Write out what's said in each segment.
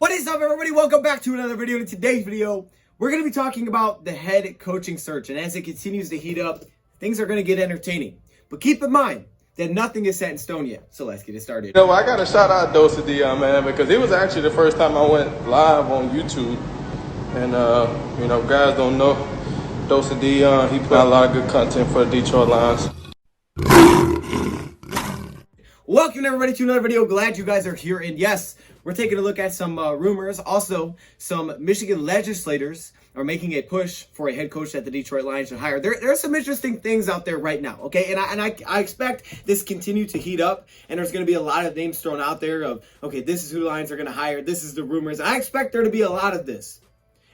What is up, everybody? Welcome back to another video. In today's video, we're going to be talking about the head coaching search. And as it continues to heat up, things are going to get entertaining. But keep in mind that nothing is set in stone yet. So let's get it started. You know, I got to shout out DoseOfDion, man, because it was actually the first time I went live on YouTube. And, you know, guys don't know DoseOfDion. He put out a lot of good content for the Detroit Lions. Welcome, everybody, to another video. Glad you guys are here. And yes, we're taking a look at some rumors. Also, some Michigan legislators are making a push for a head coach that the Detroit Lions should hire. There are some interesting things out there right now, okay? And I expect this continue to heat up, and there's going to be a lot of names thrown out there of, okay, this is who the Lions are going to hire. This is the rumors. I expect there to be a lot of this.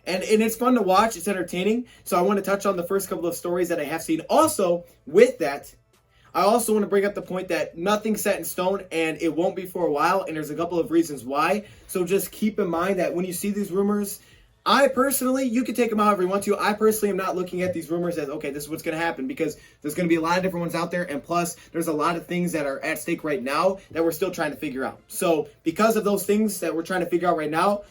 And it's fun to watch. It's entertaining. So I want to touch on the first couple of stories that I have seen. Also, with that, I also want to bring up the point that nothing's set in stone and it won't be for a while, and there's a couple of reasons why. So just keep in mind that when you see these rumors, I personally, you can take them however you want to. I personally am not looking at these rumors as, okay, this is what's going to happen, because there's going to be a lot of different ones out there, and plus there's a lot of things that are at stake right now that we're still trying to figure out. So because of those things that we're trying to figure out right now,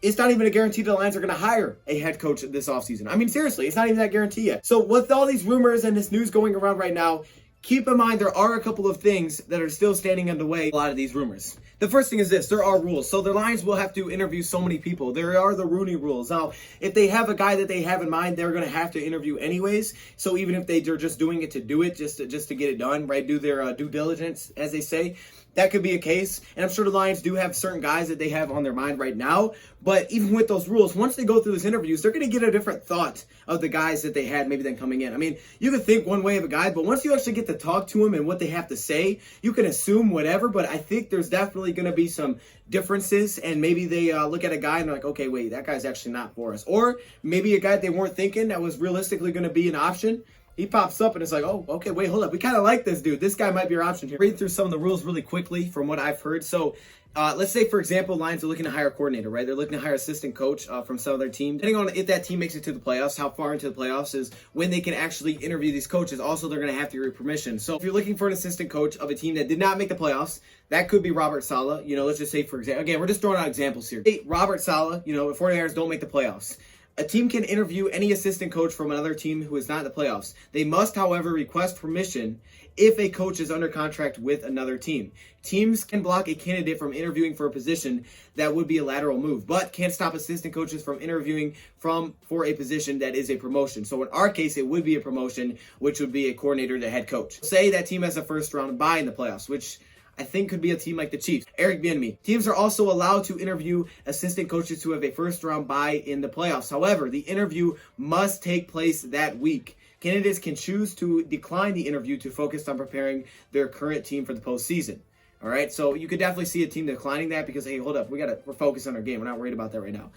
it's not even a guarantee the Lions are going to hire a head coach this offseason. I mean, seriously, it's not even that guarantee yet. So with all these rumors and this news going around right now, keep in mind there are a couple of things that are still standing in the way a lot of these rumors. The first thing is this: there are rules. So the Lions will have to interview so many people. There are the Rooney rules. Now, if they have a guy that they have in mind, they're going to have to interview anyways. So even if they're just doing it to do it, just to get it done, right? Do their due diligence, as they say. That could be a case, and I'm sure the Lions do have certain guys that they have on their mind right now, but even with those rules, once they go through those interviews, they're going to get a different thought of the guys that they had maybe then coming in. I mean, you could think one way of a guy, but once you actually get to talk to them and what they have to say, you can assume whatever, but I think there's definitely going to be some differences, and maybe they look at a guy and they're like, okay, wait, that guy's actually not for us. Or maybe a guy they weren't thinking that was realistically going to be an option, he pops up and it's like, oh, okay, wait, hold up. We kind of like this dude. This guy might be our option here. Read through some of the rules really quickly from what I've heard. So let's say, for example, Lions are looking to hire a coordinator, right? They're looking to hire assistant coach from some of their team. Depending on if that team makes it to the playoffs, how far into the playoffs is when they can actually interview these coaches. Also, they're going to have to get permission. So if you're looking for an assistant coach of a team that did not make the playoffs, that could be Robert Saleh. You know, let's just say, for example, again, we're just throwing out examples here. Hey, Robert Saleh, you know, the 49ers don't make the playoffs. A team can interview any assistant coach from another team who is not in the playoffs. They must, however, request permission if a coach is under contract with another team. Teams can block a candidate from interviewing for a position that would be a lateral move, but can't stop assistant coaches from interviewing for a position that is a promotion. So in our case, it would be a promotion, which would be a coordinator to head coach. Say that team has a first round bye in the playoffs, which I think could be a team like the Chiefs. Eric Bieniemy. Teams are also allowed to interview assistant coaches who have a first-round bye in the playoffs. However, the interview must take place that week. Candidates can choose to decline the interview to focus on preparing their current team for the postseason. All right, so you could definitely see a team declining that because, hey, hold up, we're focused on our game. We're not worried about that right now.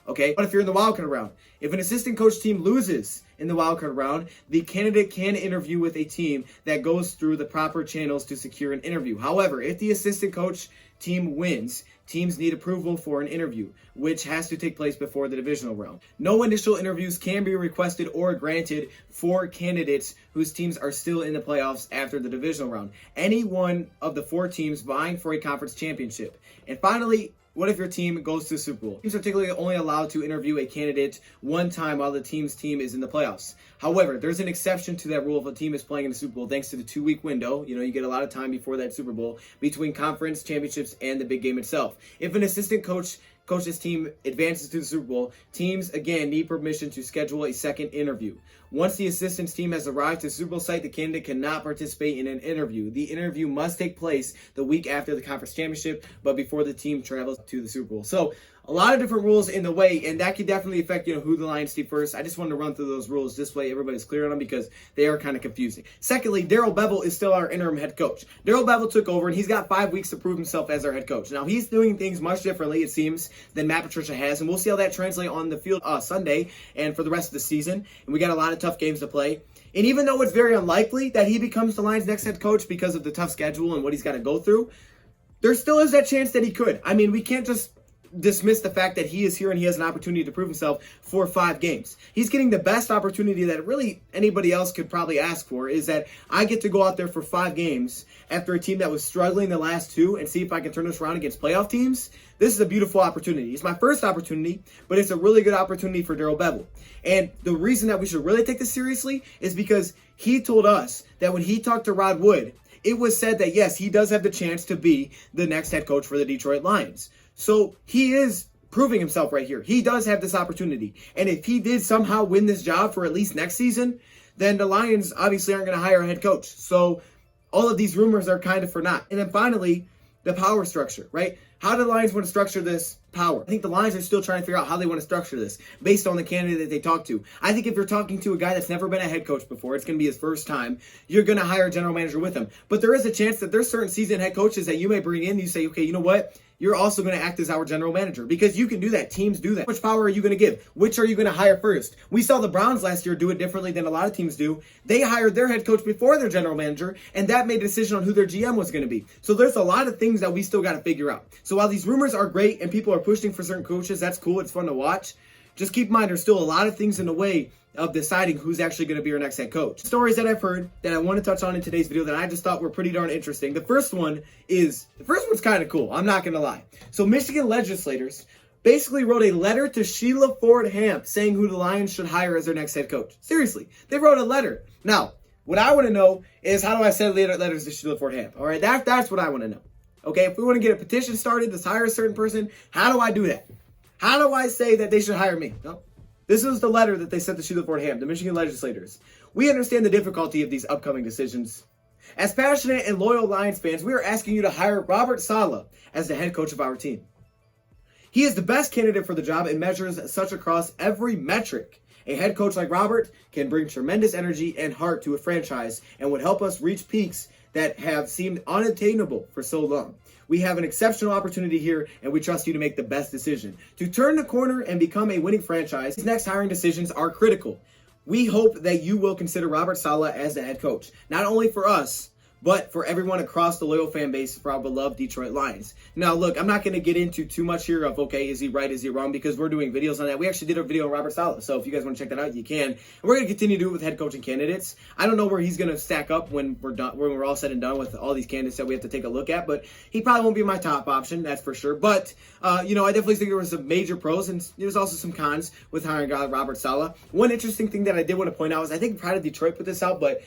Okay, but if you're in the wildcard round, if an assistant coach team loses in the wildcard round, the candidate can interview with a team that goes through the proper channels to secure an interview. However, if the assistant coach team wins, teams need approval for an interview, which has to take place before the divisional round. No initial interviews can be requested or granted for candidates whose teams are still in the playoffs after the divisional round. Any one of the 4 teams vying for a conference championship. And finally, what if your team goes to the Super Bowl? Teams are typically only allowed to interview a candidate one time while the team's team is in the playoffs. However, there's an exception to that rule if a team is playing in the Super Bowl thanks to the 2-week window. You know, you get a lot of time before that Super Bowl between conference championships and the big game itself. If an assistant coach's team advances to the Super Bowl, teams again need permission to schedule a second interview. Once the assistant's team has arrived to the Super Bowl site, the candidate cannot participate in an interview. The interview must take place the week after the conference championship, but before the team travels to the Super Bowl. So a lot of different rules in the way, and that could definitely affect, you know, who the Lions see first. I just wanted to run through those rules this way everybody's clear on them because they are kind of confusing. Secondly, Darrell Bevell is still our interim head coach. Darrell Bevell took over, and he's got 5 weeks to prove himself as our head coach. Now, he's doing things much differently, it seems, than Matt Patricia has, and we'll see how that translates on the field Sunday and for the rest of the season. And we got a lot of tough games to play. And even though it's very unlikely that he becomes the Lions' next head coach because of the tough schedule and what he's got to go through, there still is that chance that he could. I mean, we can't just dismiss the fact that he is here and he has an opportunity to prove himself for 5 games. He's getting the best opportunity that really anybody else could probably ask for, is that I get to go out there for 5 games after a team that was struggling the last 2 and see if I can turn this around against playoff teams. This is a beautiful opportunity. It's my first opportunity, but it's a really good opportunity for Darrell Bevell. And the reason that we should really take this seriously is because he told us that when he talked to Rod Wood, it was said that, yes, he does have the chance to be the next head coach for the Detroit Lions. So he is proving himself right here. He does have this opportunity. And if he did somehow win this job for at least next season, then the Lions obviously aren't going to hire a head coach. So all of these rumors are kind of for naught. And then finally, the power structure, right? How do the Lions want to structure this power? I think the Lions are still trying to figure out how they want to structure this based on the candidate that they talk to. I think if you're talking to a guy that's never been a head coach before, it's going to be his first time, you're going to hire a general manager with him. But there is a chance that there's certain seasoned head coaches that you may bring in. You say, okay, you know what? You're also going to act as our general manager, because you can do that. Teams do that. How much power are you going to give? Which are you going to hire first? We saw the Browns last year do it differently than a lot of teams do. They hired their head coach before their general manager, and that made a decision on who their GM was going to be. So there's a lot of things that we still got to figure out. So while these rumors are great and people are pushing for certain coaches, that's cool. It's fun to watch. Just keep in mind, there's still a lot of things in the way of deciding who's actually going to be our next head coach. Stories that I've heard that I want to touch on in today's video that I just thought were pretty darn interesting. The first one's kind of cool. I'm not going to lie. So Michigan legislators basically wrote a letter to Sheila Ford Hamp saying who the Lions should hire as their next head coach. Seriously, they wrote a letter. Now, what I want to know is, how do I send letters to Sheila Ford Hamp? All right, that's what I want to know. Okay, if we want to get a petition started to hire a certain person, how do I do that? How do I say that they should hire me? No. This was the letter that they sent to Sheila Ford Hamp, the Michigan legislators. We understand the difficulty of these upcoming decisions. As passionate and loyal Lions fans, we are asking you to hire Robert Saleh as the head coach of our team. He is the best candidate for the job and measures such across every metric. A head coach like Robert can bring tremendous energy and heart to a franchise and would help us reach peaks that have seemed unattainable for so long. We have an exceptional opportunity here, and we trust you to make the best decision. To turn the corner and become a winning franchise, these next hiring decisions are critical. We hope that you will consider Robert Saleh as the head coach, not only for us, but for everyone across the loyal fan base for our beloved Detroit Lions. Now, look, I'm not going to get into too much here of, okay, is he right, is he wrong, because we're doing videos on that. We actually did a video on Robert Saleh, so if you guys want to check that out, you can. And we're going to continue to do it with head coaching candidates. I don't know where he's going to stack up when we're done, when we're all said and done with all these candidates that we have to take a look at, but he probably won't be my top option, that's for sure. But, I definitely think there was some major pros, and there's also some cons with hiring Robert Saleh. One interesting thing that I did want to point out is, I think Pride of Detroit put this out, but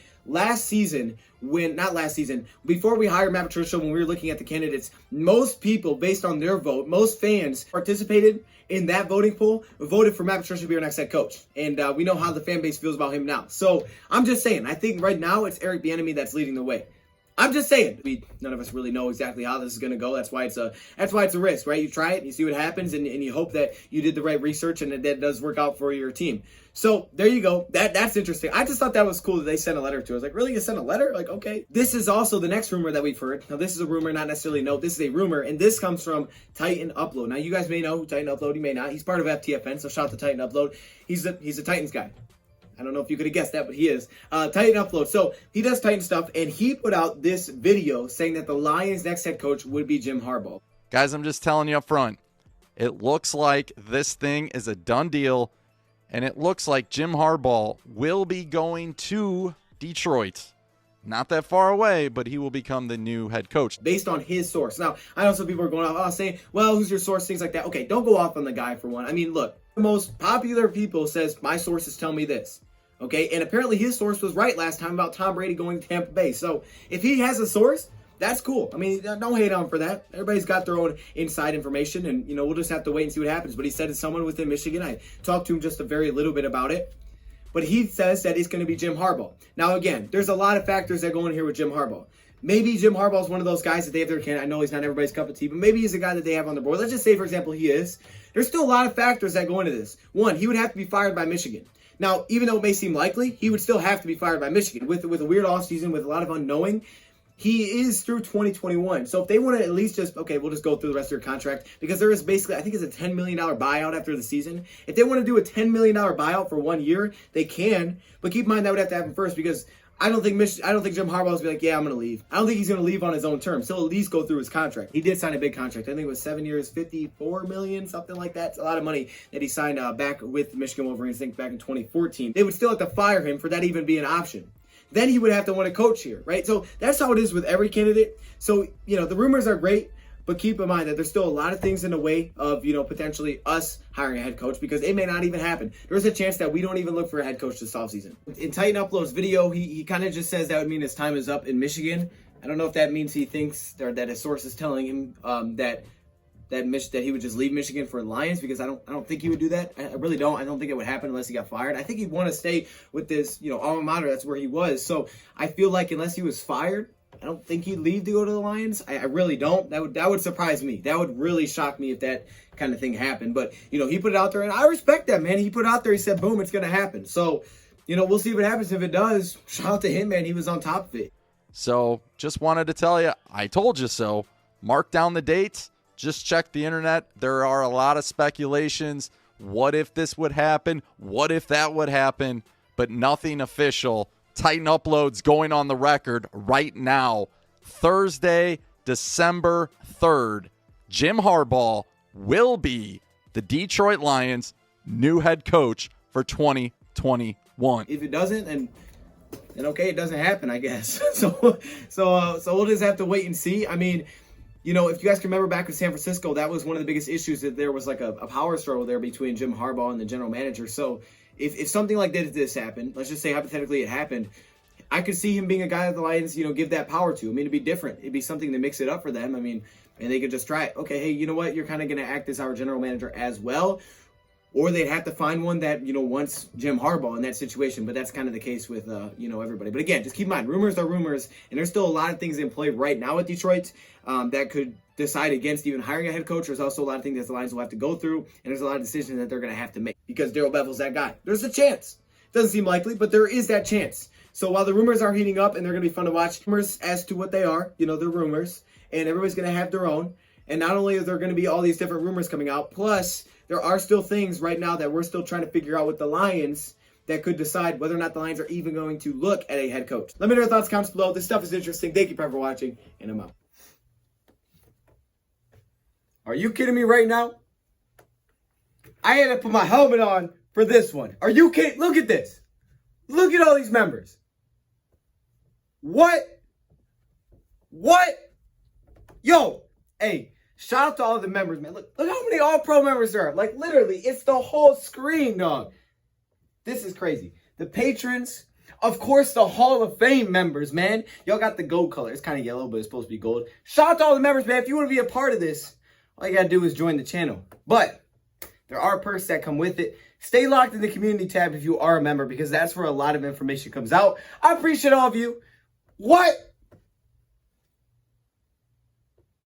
before we hired Matt Patricia, when we were looking at the candidates, most people, based on their vote, most fans participated in that voting pool, voted for Matt Patricia to be our next head coach. And we know how the fan base feels about him now. So I'm just saying, I think right now it's Eric Bieniemy that's leading the way. I'm just saying, none of us really know exactly how this is going to go. That's why it's a risk, right? You try it, and you see what happens, and you hope that you did the right research and that does work out for your team. So there you go. That's interesting. I just thought that was cool that they sent a letter to us. I was like, really? You sent a letter? Like, okay. This is also the next rumor that we've heard. Now, this is a rumor, not necessarily no. This is a rumor, and this comes from Titan Upload. Now, you guys may know who Titan Upload. You may not. He's part of ftfn, so shout out to Titan Upload. He's a Titans guy. I don't know if you could have guessed that, but he is. Titan Upload. So he does Titan stuff, and he put out this video saying that the Lions' next head coach would be Jim Harbaugh. Guys, I'm just telling you up front, it looks like this thing is a done deal, and it looks like Jim Harbaugh will be going to Detroit. Not that far away, but he will become the new head coach. Based on his source. Now, I know some people are going off saying, well, who's your source, things like that. Okay, don't go off on the guy for one. I mean, look, the most popular people says, my sources tell me this. Okay, and apparently his source was right last time about Tom Brady going to Tampa Bay. So if he has a source, that's cool. I mean, don't hate on him for that. Everybody's got their own inside information, and, we'll just have to wait and see what happens. But he said it's someone within Michigan. I talked to him just a very little bit about it. But he says that it's going to be Jim Harbaugh. Now, again, there's a lot of factors that go in here with Jim Harbaugh. Maybe Jim Harbaugh is one of those guys that they have their candidate. I know he's not everybody's cup of tea, but maybe he's a guy that they have on the board. Let's just say, for example, he is. There's still a lot of factors that go into this. One, he would have to be fired by Michigan. Now, even though it may seem likely, he would still have to be fired by Michigan. With a weird offseason, with a lot of unknowing, he is through 2021. So if they want to at least we'll just go through the rest of your contract, because there is basically, I think it's a $10 million buyout after the season. If they want to do a $10 million buyout for 1 year, they can. But keep in mind that would have to happen first, because I don't think Jim Harbaugh will be like, yeah, I'm going to leave. I don't think he's going to leave on his own terms. He'll at least go through his contract. He did sign a big contract. I think it was 7 years, $54 million, something like that. It's a lot of money that he signed back with Michigan Wolverines, I think back in 2014. They would still have to fire him for that even being an option. Then he would have to want to coach here, right? So that's how it is with every candidate. So, the rumors are great, but keep in mind that there's still a lot of things in the way of, potentially us hiring a head coach, because it may not even happen. There's a chance that we don't even look for a head coach this offseason. In Titan Upload's video, he kind of just says that would mean his time is up in Michigan. I don't know if that means he thinks, or that his source is telling him that he would just leave Michigan for Lions, because I don't think he would do that. I really don't. I don't think it would happen unless he got fired. I think he'd want to stay with this, alma mater. That's where he was. So I feel like unless he was fired, I don't think he'd leave to go to the Lions. I really don't. That would surprise me. That would really shock me if that kind of thing happened. But, he put it out there, and I respect that, man. He put it out there. He said, boom, it's going to happen. So, we'll see what happens. If it does, shout out to him, man. He was on top of it. So just wanted to tell you, I told you so. Mark down the dates. Just check the internet. There are a lot of speculations. What if this would happen? What if that would happen? But nothing official. Titan Uploads going on the record right now. Thursday, December 3rd, Jim Harbaugh will be the Detroit Lions' new head coach for 2021. If it doesn't, then okay, it doesn't happen, I guess. So we'll just have to wait and see. I mean, if you guys can remember back in San Francisco, that was one of the biggest issues, that there was like a power struggle there between Jim Harbaugh and the general manager. So if something like this happened, let's just say hypothetically it happened, I could see him being a guy that the Lions, give that power to. I mean, it'd be different. It'd be something to mix it up for them. I mean, and they could just try it. Okay, hey, you know what? You're kind of going to act as our general manager as well. Or they'd have to find one that, wants Jim Harbaugh in that situation. But that's kind of the case with, everybody. But again, just keep in mind, rumors are rumors. And there's still a lot of things in play right now at Detroit that could decide against even hiring a head coach. There's also a lot of things that the Lions will have to go through. And there's a lot of decisions that they're going to have to make, because Darrell Bevell's that guy. There's a chance. Doesn't seem likely, but there is that chance. So while the rumors are heating up, and they're going to be fun to watch, rumors as to what they are, they're rumors. And everybody's going to have their own. And not only are there going to be all these different rumors coming out, plus there are still things right now that we're still trying to figure out with the Lions that could decide whether or not the Lions are even going to look at a head coach. Let me know your thoughts, comments below. This stuff is interesting. Thank you for watching, and I'm out. Are you kidding me right now? I had to put my helmet on for this one. Are you kidding? Look at this. Look at all these members. What? Yo, hey. Shout out to all the members, man. Look how many All-Pro members there are. Like, literally, it's the whole screen, dog. This is crazy. The patrons, of course, the Hall of Fame members, man. Y'all got the gold color. It's kind of yellow, but it's supposed to be gold. Shout out to all the members, man. If you want to be a part of this, all you got to do is join the channel. But there are perks that come with it. Stay locked in the community tab if you are a member, because that's where a lot of information comes out. I appreciate all of you. What?